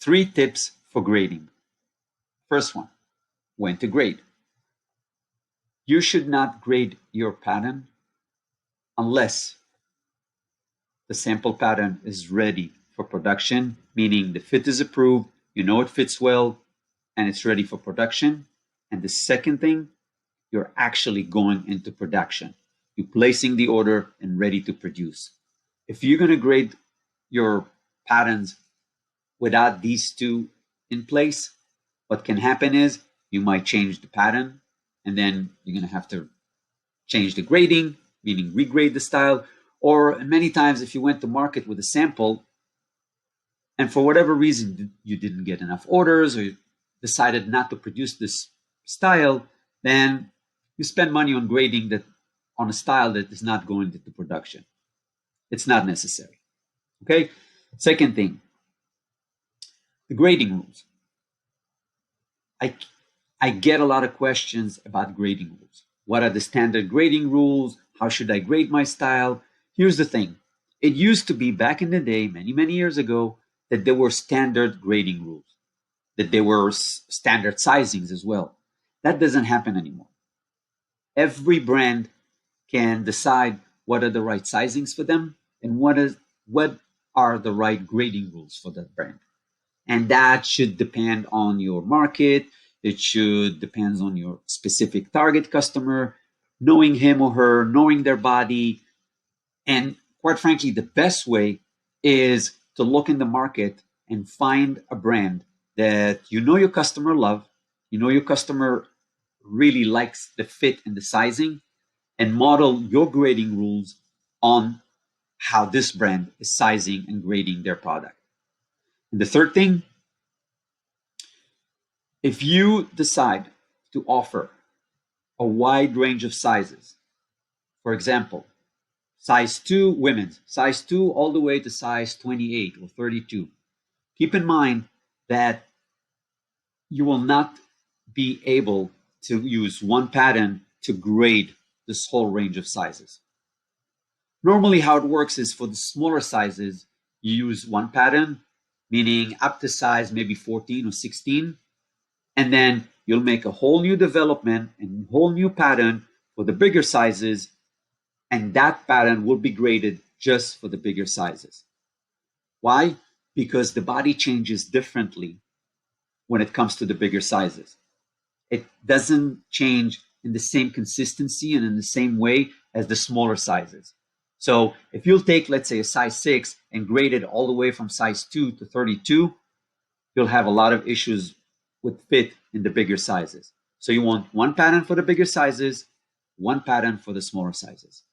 3 tips for grading. First one, when to grade. You should not grade your pattern unless the sample pattern is ready for production, meaning the fit is approved, you know it fits well, and it's ready for production. And the second thing, you're actually going into production. You're placing the order and ready to produce. If you're going to grade your patterns without these two in place, what can happen is you might change the pattern and then you're going to have to change the grading, meaning regrade the style. Or many times, if you went to market with a sample and for whatever reason you didn't get enough orders or you decided not to produce this style, then you spend money on grading that on a style that is not going into production. It's not necessary. Okay. Second thing, the grading rules. I get a lot of questions about grading rules. What are the standard grading rules? How should I grade my style? Here's the thing. It used to be back in the day, many, many years ago, that there were standard grading rules, that there were standard sizings as well. That doesn't happen anymore. Every brand can decide what are the right sizings for them and what are the right grading rules for that brand. And that should depend on your market. It should depend on your specific target customer, knowing him or her, knowing their body. And quite frankly, the best way is to look in the market and find a brand that you know your customer love, you know your customer really likes the fit and the sizing, and model your grading rules on how this brand is sizing and grading their product. And the third thing, if you decide to offer a wide range of sizes, for example, size 2 women's, size 2 all the way to size 28 or 32, keep in mind that you will not be able to use one pattern to grade this whole range of sizes. Normally, how it works is for the smaller sizes, you use one pattern, meaning up to size maybe 14 or 16, and then you'll make a whole new development and a whole new pattern for the bigger sizes, and that pattern will be graded just for the bigger sizes. Why? Because the body changes differently when it comes to the bigger sizes. It doesn't change in the same consistency and in the same way as the smaller sizes. So if you'll take, let's say, a size 6 and grade it all the way from size 2 to 32, you'll have a lot of issues with fit in the bigger sizes. So you want one pattern for the bigger sizes, one pattern for the smaller sizes.